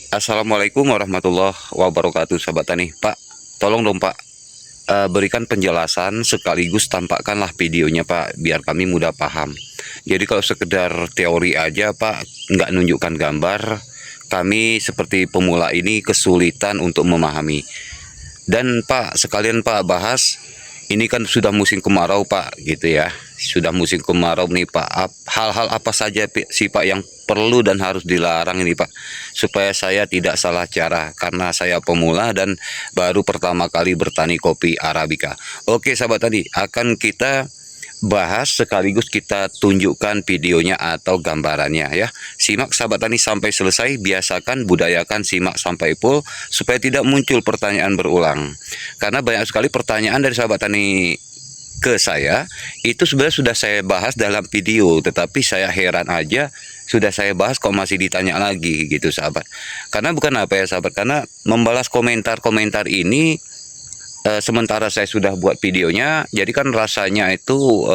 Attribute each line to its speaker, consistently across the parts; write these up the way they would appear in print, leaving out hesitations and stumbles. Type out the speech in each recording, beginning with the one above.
Speaker 1: Assalamualaikum warahmatullahi wabarakatuh, sahabat tani. Pak, tolong dong Pak, berikan penjelasan sekaligus tampakkanlah videonya Pak, biar kami mudah paham. Jadi kalau sekedar teori aja Pak, nggak nunjukkan gambar, kami seperti pemula ini kesulitan untuk memahami. Dan Pak, sekalian Pak bahas, ini kan sudah musim kemarau Pak, gitu ya. Sudah musim kemarau nih Pak. Hal-hal apa saja sih Pak yang perlu dan harus dilarang ini Pak, supaya saya tidak salah cara karena saya pemula dan baru pertama kali bertani kopi Arabica. Oke sahabat tadi, akan kita bahas sekaligus kita tunjukkan videonya atau gambarannya ya. Simak sahabat tani sampai selesai, biasakan budayakan simak sampai full supaya tidak muncul pertanyaan berulang. Karena banyak sekali pertanyaan dari sahabat tani ke saya itu sebenarnya sudah saya bahas dalam video, tetapi saya heran aja sudah saya bahas kok masih ditanya lagi gitu sahabat. Karena bukan apa ya sahabat, karena membalas komentar-komentar ini sementara saya sudah buat videonya, jadi kan rasanya itu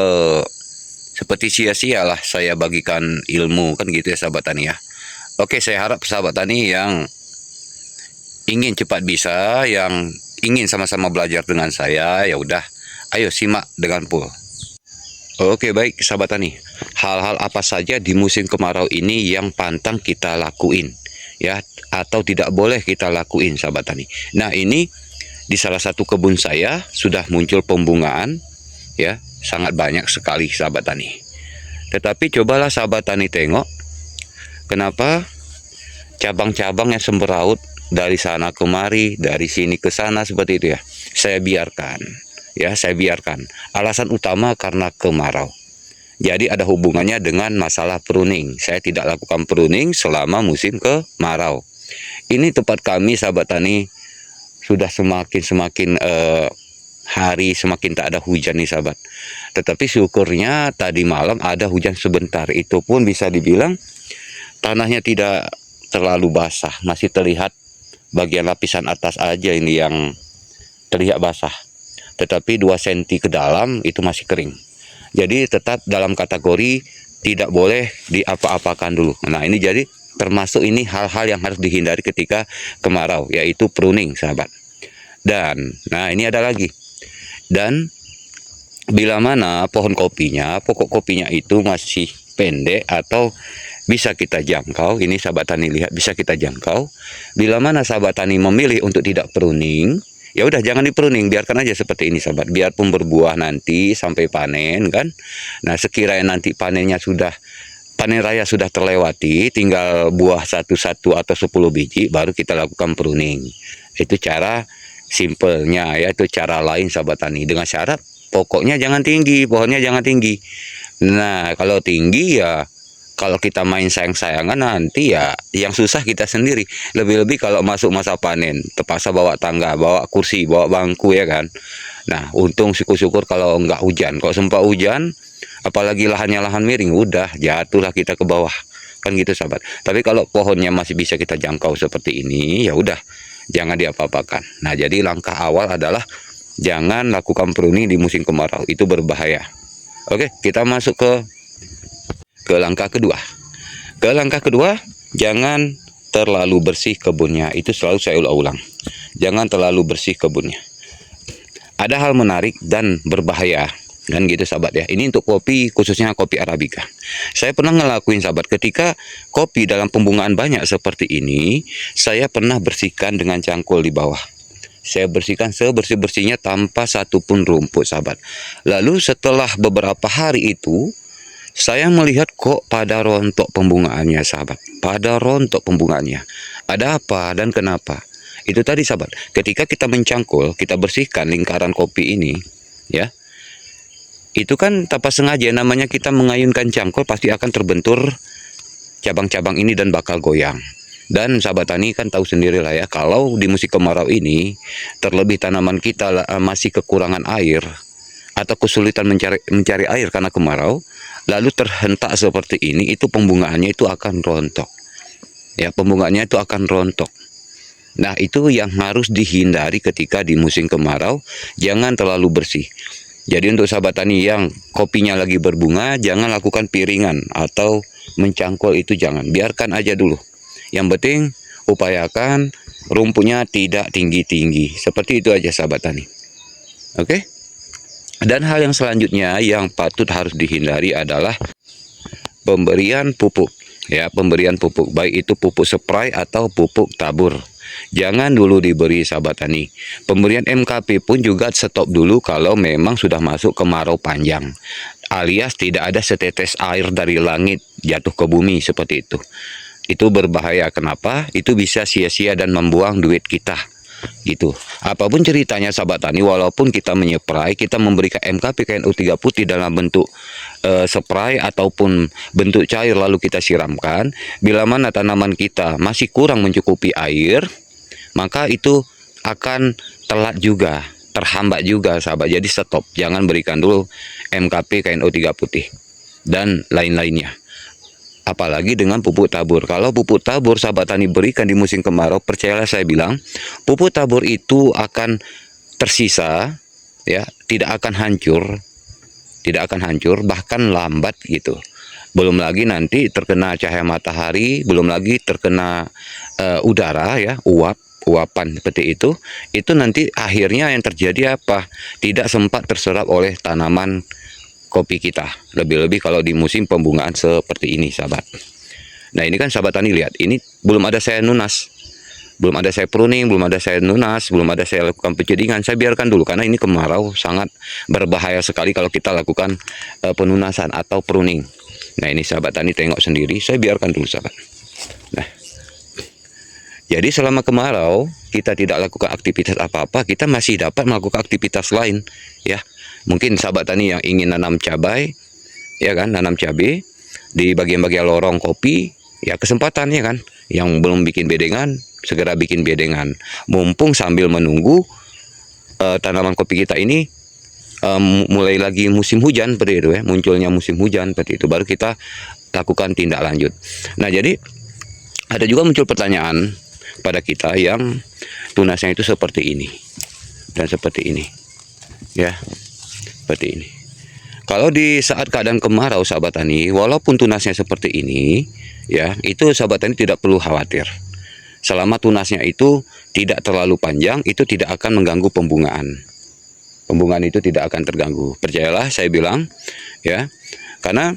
Speaker 1: seperti sia-sia lah saya bagikan ilmu kan gitu ya sahabat tani ya. Oke, saya harap sahabat tani yang ingin cepat bisa, yang ingin sama-sama belajar dengan saya, ya udah, ayo simak dengan full. Oke baik sahabat tani, hal-hal apa saja di musim kemarau ini yang pantang kita lakuin ya, atau tidak boleh kita lakuin sahabat tani. Nah ini di salah satu kebun saya sudah muncul pembungaan ya, sangat banyak sekali sahabat tani. Tetapi cobalah sahabat tani tengok kenapa cabang-cabang yang sembraut dari sana kemari, dari sini ke sana seperti itu ya. Saya biarkan ya, saya biarkan. Alasan utama karena kemarau. Jadi ada hubungannya dengan masalah pruning. Saya tidak lakukan pruning selama musim kemarau. Ini tempat kami sahabat tani sudah semakin hari semakin tak ada hujan nih sahabat. Tetapi syukurnya tadi malam ada hujan sebentar. Itu pun bisa dibilang tanahnya tidak terlalu basah. Masih terlihat bagian lapisan atas aja ini yang terlihat basah. Tetapi 2 cm ke dalam itu masih kering. Jadi tetap dalam kategori tidak boleh diapa-apakan dulu. Nah ini jadi termasuk ini hal-hal yang harus dihindari ketika kemarau, yaitu pruning sahabat. Dan nah ini ada lagi. Dan bila mana pohon kopinya, pokok kopinya itu masih pendek atau bisa kita jangkau, ini sahabat tani lihat bisa kita jangkau. Bila mana sahabat tani memilih untuk tidak pruning, ya udah jangan dipruning, biarkan aja seperti ini sahabat. Biarpun berbuah nanti sampai panen kan. Nah sekiranya nanti panennya sudah, panen raya sudah terlewati, tinggal buah satu-satu atau 10 biji, baru kita lakukan pruning. Itu cara simpelnya ya, itu cara lain sahabat tani. Dengan syarat pokoknya jangan tinggi, pohonnya jangan tinggi. Nah kalau tinggi ya, kalau kita main sayang-sayangan nanti ya yang susah kita sendiri. Lebih-lebih kalau masuk masa panen, terpaksa bawa tangga, bawa kursi, bawa bangku ya kan. Nah untung syukur-syukur kalau nggak hujan. Kalau sempat hujan, apalagi lahannya lahan miring, udah jatuhlah kita ke bawah kan gitu sahabat. Tapi kalau pohonnya masih bisa kita jangkau seperti ini, ya udah jangan diapa-apakan. Nah jadi langkah awal adalah jangan lakukan pruning di musim kemarau, itu berbahaya. Oke, kita masuk ke langkah kedua. Ke langkah kedua, jangan terlalu bersih kebunnya. Itu selalu saya ulang-ulang. Jangan terlalu bersih kebunnya. Ada hal menarik dan berbahaya kan gitu sahabat ya. Ini untuk kopi, khususnya kopi Arabica. Saya pernah ngelakuin sahabat, ketika kopi dalam pembungaan banyak seperti ini, saya pernah bersihkan dengan cangkul di bawah. Saya bersihkan sebersih-bersihnya tanpa satupun rumput sahabat. Lalu setelah beberapa hari itu, saya melihat kok pada rontok pembungaannya sahabat. Pada rontok pembungaannya. Ada apa dan kenapa? Itu tadi sahabat, ketika kita mencangkul, kita bersihkan lingkaran kopi ini ya, itu kan tanpa sengaja, namanya kita mengayunkan cangkul pasti akan terbentur cabang-cabang ini dan bakal goyang. Dan sahabat tani kan tahu sendiri lah ya, kalau di musim kemarau ini terlebih tanaman kita masih kekurangan air atau kesulitan mencari air karena kemarau, lalu terhentak seperti ini, itu pembungaannya itu akan rontok ya, pembungaannya itu akan rontok. Nah itu yang harus dihindari ketika di musim kemarau, jangan terlalu bersih. Jadi untuk sahabat tani yang kopinya lagi berbunga, jangan lakukan piringan atau mencangkul, itu jangan, biarkan aja dulu. Yang penting upayakan rumputnya tidak tinggi-tinggi. Seperti itu aja sahabat tani. Oke. Dan hal yang selanjutnya yang patut harus dihindari adalah pemberian pupuk. Ya, pemberian pupuk, baik itu pupuk spray atau pupuk tabur. Jangan dulu diberi sahabat tani. Pemberian MKP pun juga stop dulu kalau memang sudah masuk kemarau panjang, alias tidak ada setetes air dari langit jatuh ke bumi seperti itu. Itu berbahaya. Kenapa? Itu bisa sia-sia dan membuang duit kita. Gitu. Apapun ceritanya sahabat tani, walaupun kita menyeprai, kita memberikan MKP KNU3 putih dalam bentuk spray ataupun bentuk cair lalu kita siramkan, bila mana tanaman kita masih kurang mencukupi air, maka itu akan telat juga, terhambat juga sahabat. Jadi stop, jangan berikan dulu MKP KNU3 putih dan lain-lainnya. Apalagi dengan pupuk tabur. Kalau pupuk tabur sahabat tani berikan di musim kemarau, percayalah saya bilang, pupuk tabur itu akan tersisa, ya, tidak akan hancur, bahkan lambat gitu. Belum lagi nanti terkena cahaya matahari, belum lagi terkena udara, ya, uapan seperti itu nanti akhirnya yang terjadi apa? Tidak sempat terserap oleh tanaman kopi kita, lebih-lebih kalau di musim pembungaan seperti ini sahabat. Nah ini kan sahabat tani lihat, ini belum ada saya nunas, belum ada saya pruning, belum ada saya nunas, belum ada saya lakukan penjedingan. Saya biarkan dulu karena ini kemarau sangat berbahaya sekali kalau kita lakukan penunasan atau pruning. Nah ini sahabat tani tengok sendiri, saya biarkan dulu sahabat. Nah, jadi selama kemarau kita tidak lakukan aktivitas apa-apa, kita masih dapat melakukan aktivitas lain, ya. Mungkin sahabat tani yang ingin nanam cabai, ya kan, nanam cabai di bagian-bagian lorong kopi, ya kesempatan, ya kan. Yang belum bikin bedengan, segera bikin bedengan. Mumpung sambil menunggu tanaman kopi kita ini mulai lagi musim hujan seperti itu, ya, munculnya musim hujan seperti itu, baru kita lakukan tindak lanjut. Nah jadi ada juga muncul pertanyaan pada kita yang tunasnya itu seperti ini dan seperti ini, ya. Seperti ini. Kalau di saat keadaan kemarau sahabat tani, walaupun tunasnya seperti ini, ya, itu sahabat tani tidak perlu khawatir. Selama tunasnya itu tidak terlalu panjang, itu tidak akan mengganggu pembungaan. Pembungaan itu tidak akan terganggu. Percayalah saya bilang, ya. Karena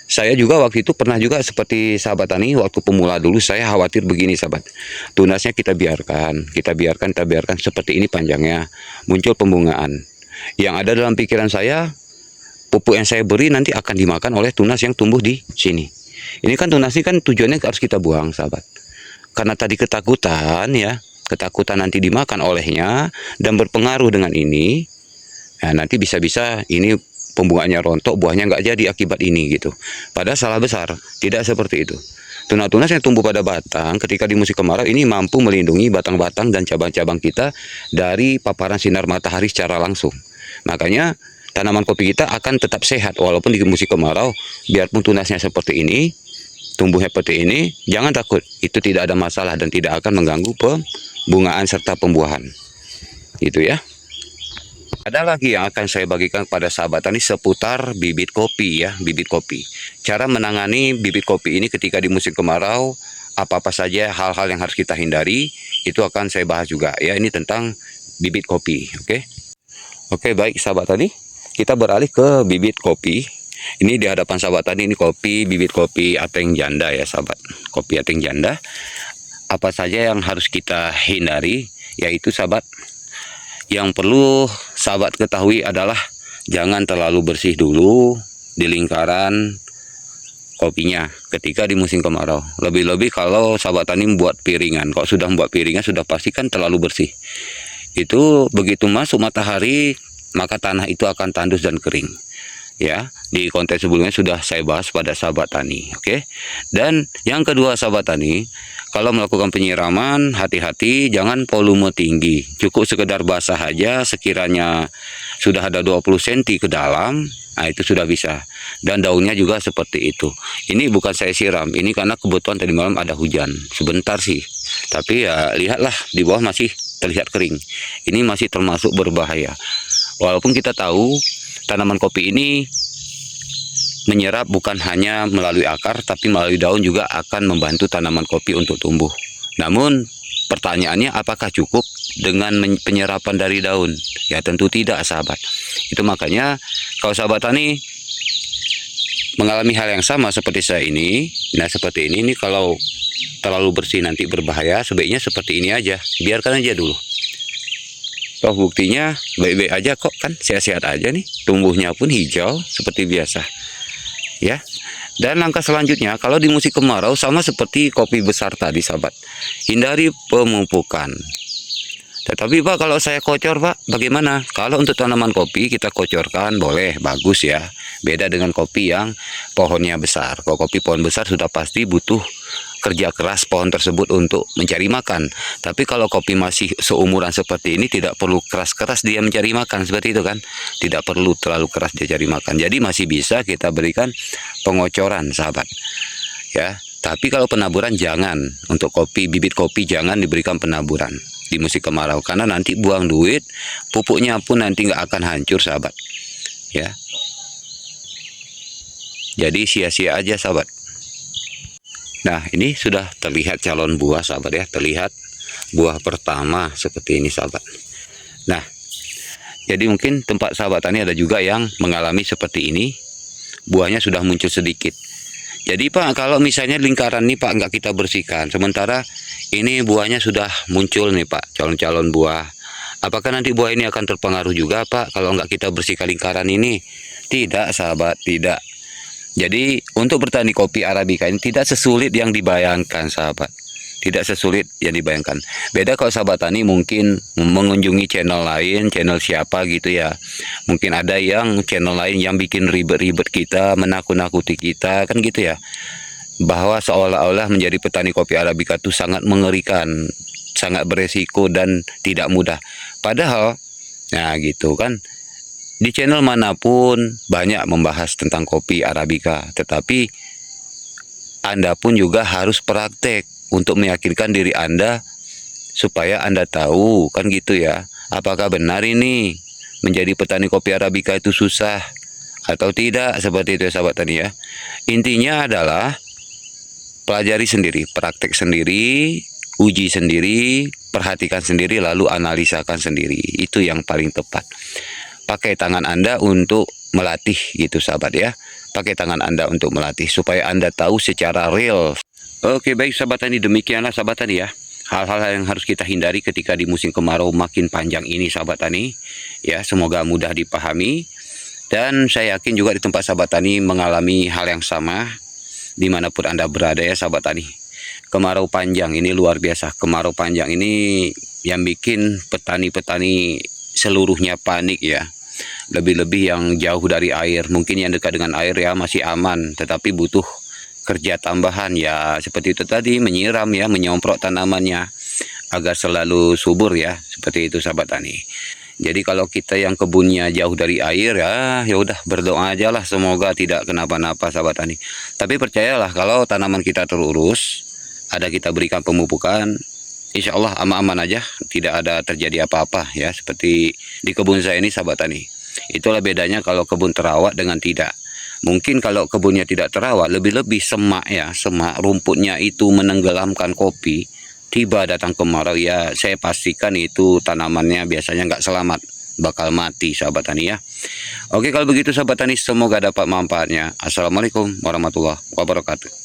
Speaker 1: saya juga waktu itu pernah juga seperti sahabat tani, waktu pemula dulu saya khawatir begini sahabat. Tunasnya kita biarkan seperti ini panjangnya, muncul pembungaan. Yang ada dalam pikiran saya, pupuk yang saya beri nanti akan dimakan oleh tunas yang tumbuh di sini. Ini kan tunas ini kan tujuannya harus kita buang sahabat. Karena tadi ketakutan, ya, ketakutan nanti dimakan olehnya dan berpengaruh dengan ini, ya, nanti bisa-bisa ini pembungaannya rontok, buahnya nggak jadi akibat ini gitu. Padahal salah besar, tidak seperti itu. Tunas-tunas yang tumbuh pada batang ketika di musim kemarau ini mampu melindungi batang-batang dan cabang-cabang kita dari paparan sinar matahari secara langsung. Makanya tanaman kopi kita akan tetap sehat walaupun di musim kemarau. Biarpun tunasnya seperti ini, tumbuhnya seperti ini, jangan takut. Itu tidak ada masalah dan tidak akan mengganggu pembungaan serta pembuahan. Gitu ya. Ada lagi yang akan saya bagikan kepada sahabat tani seputar bibit kopi, ya, bibit kopi. Cara menangani bibit kopi ini ketika di musim kemarau, apa-apa saja hal-hal yang harus kita hindari, itu akan saya bahas juga, ya. Ini tentang bibit kopi, oke? Oke, baik sahabat tani, kita beralih ke bibit kopi. Ini di hadapan sahabat tani, ini kopi, bibit kopi ateng janda, ya sahabat. Kopi ateng janda. Apa saja yang harus kita hindari, yaitu sahabat, yang perlu sahabat ketahui adalah jangan terlalu bersih dulu di lingkaran kopinya ketika di musim kemarau. Lebih-lebih kalau sahabat tani membuat piringan. Kalau sudah membuat piringan sudah pastikan terlalu bersih. Itu begitu masuk matahari maka tanah itu akan tandus dan kering. Ya, di konten sebelumnya sudah saya bahas pada sahabat tani, oke? Dan yang kedua sahabat tani, kalau melakukan penyiraman hati-hati, jangan volume tinggi, cukup sekedar basah aja. Sekiranya sudah ada 20 cm ke dalam, nah itu sudah bisa. Dan daunnya juga seperti itu. Ini bukan saya siram, ini karena kebetulan tadi malam ada hujan sebentar sih, tapi ya lihatlah di bawah masih terlihat kering. Ini masih termasuk berbahaya. Walaupun kita tahu tanaman kopi ini menyerap bukan hanya melalui akar, tapi melalui daun juga akan membantu tanaman kopi untuk tumbuh. Namun pertanyaannya, apakah cukup dengan penyerapan dari daun? Ya tentu tidak, sahabat. Itu makanya kalau sahabat tani mengalami hal yang sama seperti saya ini, nah seperti ini nih, kalau terlalu bersih nanti berbahaya, sebaiknya seperti ini aja, biarkan aja dulu. Toh buktinya baik-baik aja kok, kan sehat-sehat aja nih, tumbuhnya pun hijau seperti biasa ya. Dan langkah selanjutnya, kalau di musim kemarau sama seperti kopi besar tadi, sahabat, hindari pemupukan. Tetapi Pak, kalau saya kocor Pak, bagaimana? Kalau untuk tanaman kopi kita kocorkan boleh, bagus ya. Beda dengan kopi yang pohonnya besar. Kalau kopi pohon besar sudah pasti butuh kerja keras pohon tersebut untuk mencari makan. Tapi kalau kopi masih seumuran seperti ini, tidak perlu keras-keras dia mencari makan, seperti itu kan. Tidak perlu terlalu keras dia cari makan. Jadi masih bisa kita berikan pengocoran, sahabat. Ya, tapi kalau penaburan jangan. Untuk kopi, bibit kopi jangan diberikan penaburan di musim kemarau, karena nanti buang duit, pupuknya pun nanti nggak akan hancur, sahabat ya. Jadi sia-sia aja, sahabat. Nah, ini sudah terlihat calon buah, sahabat ya, terlihat buah pertama seperti ini, sahabat. Nah, jadi mungkin tempat sahabat tani ada juga yang mengalami seperti ini, buahnya sudah muncul sedikit. Jadi Pak, kalau misalnya lingkaran nih Pak nggak kita bersihkan, sementara ini buahnya sudah muncul nih Pak, calon-calon buah. Apakah nanti buah ini akan terpengaruh juga Pak kalau nggak kita bersihkan lingkaran ini? Tidak, sahabat, tidak. Jadi untuk bertani kopi Arabica ini tidak sesulit yang dibayangkan, sahabat. Tidak sesulit yang dibayangkan. Beda kalau sahabat tani mungkin mengunjungi channel lain, channel siapa gitu ya. Mungkin ada yang channel lain yang bikin ribet-ribet kita, menakut-nakuti kita, kan gitu ya. Bahwa seolah-olah menjadi petani kopi Arabica itu sangat mengerikan, sangat beresiko dan tidak mudah. Padahal, nah gitu kan, di channel manapun banyak membahas tentang kopi Arabica. Tetapi Anda pun juga harus praktek untuk meyakinkan diri Anda supaya Anda tahu, kan gitu ya, apakah benar ini menjadi petani kopi Arabica itu susah atau tidak, seperti itu ya sahabat tani ya. Intinya adalah pelajari sendiri, praktek sendiri, uji sendiri, perhatikan sendiri, lalu analisakan sendiri. Itu yang paling tepat. Pakai tangan Anda untuk melatih gitu, sahabat ya. Pakai tangan Anda untuk melatih supaya Anda tahu secara real. Oke, baik sahabat tani, demikianlah sahabat tani ya, hal-hal yang harus kita hindari ketika di musim kemarau makin panjang ini, sahabat tani ya. Semoga mudah dipahami, dan saya yakin juga di tempat sahabat tani mengalami hal yang sama dimanapun Anda berada ya, sahabat tani. Kemarau panjang ini luar biasa. Kemarau panjang ini yang bikin petani-petani seluruhnya panik ya. Lebih-lebih yang jauh dari air. Mungkin yang dekat dengan air ya masih aman, tetapi butuh kerja tambahan ya, seperti itu tadi, menyiram ya, menyemprot tanamannya agar selalu subur ya, seperti itu sahabat tani. Jadi kalau kita yang kebunnya jauh dari air ya udah berdoa aja lah, semoga tidak kenapa-napa sahabat tani. Tapi percayalah, kalau tanaman kita terurus, ada kita berikan pemupukan, insya Allah aman-aman aja, tidak ada terjadi apa-apa ya, seperti di kebun saya ini sahabat tani. Itulah bedanya kalau kebun terawat dengan tidak. Mungkin kalau kebunnya tidak terawat, lebih-lebih semak ya, semak rumputnya itu menenggelamkan kopi, tiba datang kemarau ya, saya pastikan itu tanamannya biasanya nggak selamat, bakal mati sahabat tani ya. Oke, kalau begitu sahabat tani, semoga dapat manfaatnya. Assalamualaikum warahmatullahi wabarakatuh.